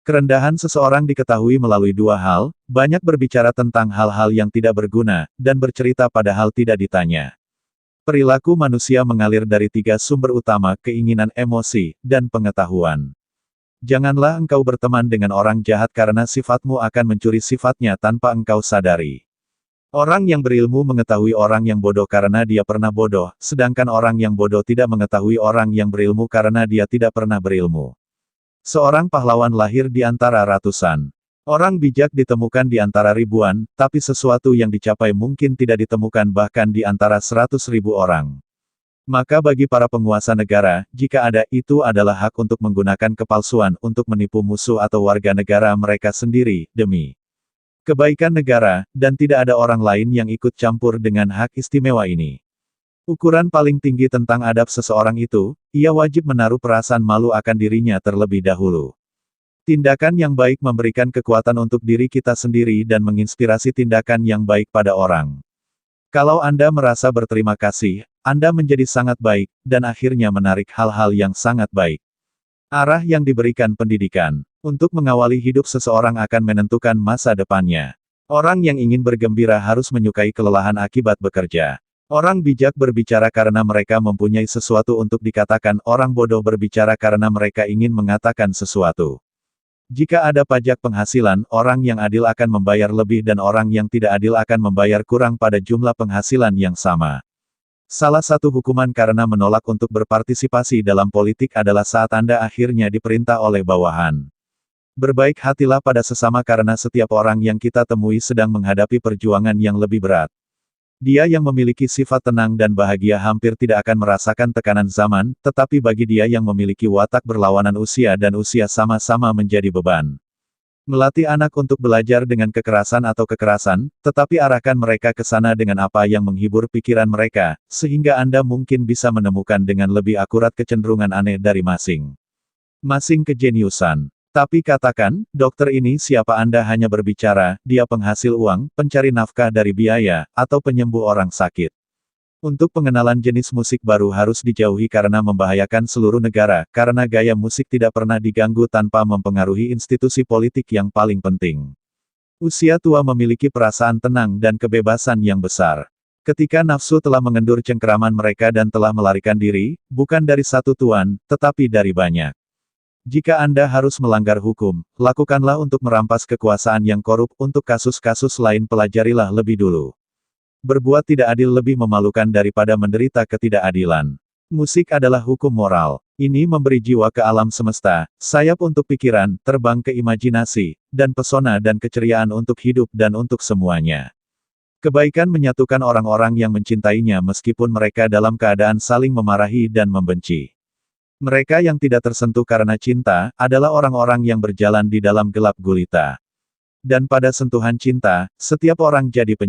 Kerendahan seseorang diketahui melalui dua hal, banyak berbicara tentang hal-hal yang tidak berguna, dan bercerita padahal tidak ditanya. Perilaku manusia mengalir dari tiga sumber utama: keinginan, emosi, dan pengetahuan. Janganlah engkau berteman dengan orang jahat karena sifatmu akan mencuri sifatnya tanpa engkau sadari. Orang yang berilmu mengetahui orang yang bodoh karena dia pernah bodoh, sedangkan orang yang bodoh tidak mengetahui orang yang berilmu karena dia tidak pernah berilmu. Seorang pahlawan lahir di antara ratusan orang bijak ditemukan di antara ribuan, tapi sesuatu yang dicapai mungkin tidak ditemukan bahkan di antara 100.000 orang. Maka bagi para penguasa negara, jika ada, itu adalah hak untuk menggunakan kepalsuan untuk menipu musuh atau warga negara mereka sendiri, demi kebaikan negara, dan tidak ada orang lain yang ikut campur dengan hak istimewa ini. Ukuran paling tinggi tentang adab seseorang itu, ia wajib menaruh perasaan malu akan dirinya terlebih dahulu. Tindakan yang baik memberikan kekuatan untuk diri kita sendiri dan menginspirasi tindakan yang baik pada orang. Kalau Anda merasa berterima kasih, Anda menjadi sangat baik, dan akhirnya menarik hal-hal yang sangat baik. Arah yang diberikan pendidikan. Untuk mengawali hidup seseorang akan menentukan masa depannya. Orang yang ingin bergembira harus menyukai kelelahan akibat bekerja. Orang bijak berbicara karena mereka mempunyai sesuatu untuk dikatakan, orang bodoh berbicara karena mereka ingin mengatakan sesuatu. Jika ada pajak penghasilan, orang yang adil akan membayar lebih dan orang yang tidak adil akan membayar kurang pada jumlah penghasilan yang sama. Salah satu hukuman karena menolak untuk berpartisipasi dalam politik adalah saat Anda akhirnya diperintah oleh bawahan. Berbaik hatilah pada sesama karena setiap orang yang kita temui sedang menghadapi perjuangan yang lebih berat. Dia yang memiliki sifat tenang dan bahagia hampir tidak akan merasakan tekanan zaman, tetapi bagi dia yang memiliki watak berlawanan usia dan usia sama-sama menjadi beban. Melatih anak untuk belajar dengan kekerasan atau kekerasan, tetapi arahkan mereka ke sana dengan apa yang menghibur pikiran mereka, sehingga Anda mungkin bisa menemukan dengan lebih akurat kecenderungan aneh dari masing-masing kejeniusan. Tapi katakan, dokter ini siapa? Anda hanya berbicara, dia penghasil uang, pencari nafkah dari biaya, atau penyembuh orang sakit. Untuk pengenalan jenis musik baru harus dijauhi karena membahayakan seluruh negara, karena gaya musik tidak pernah diganggu tanpa mempengaruhi institusi politik yang paling penting. Usia tua memiliki perasaan tenang dan kebebasan yang besar. Ketika nafsu telah mengendur cengkeraman mereka dan telah melarikan diri, bukan dari satu tuan, tetapi dari banyak. Jika Anda harus melanggar hukum, lakukanlah untuk merampas kekuasaan yang korup. Untuk kasus-kasus lain pelajarilah lebih dulu. Berbuat tidak adil lebih memalukan daripada menderita ketidakadilan. Musik adalah hukum moral. Ini memberi jiwa ke alam semesta, sayap untuk pikiran, terbang ke imajinasi, dan pesona dan keceriaan untuk hidup dan untuk semuanya. Kebaikan menyatukan orang-orang yang mencintainya meskipun mereka dalam keadaan saling memarahi dan membenci. Mereka yang tidak tersentuh karena cinta, adalah orang-orang yang berjalan di dalam gelap gulita. Dan pada sentuhan cinta, setiap orang jadi penyayang.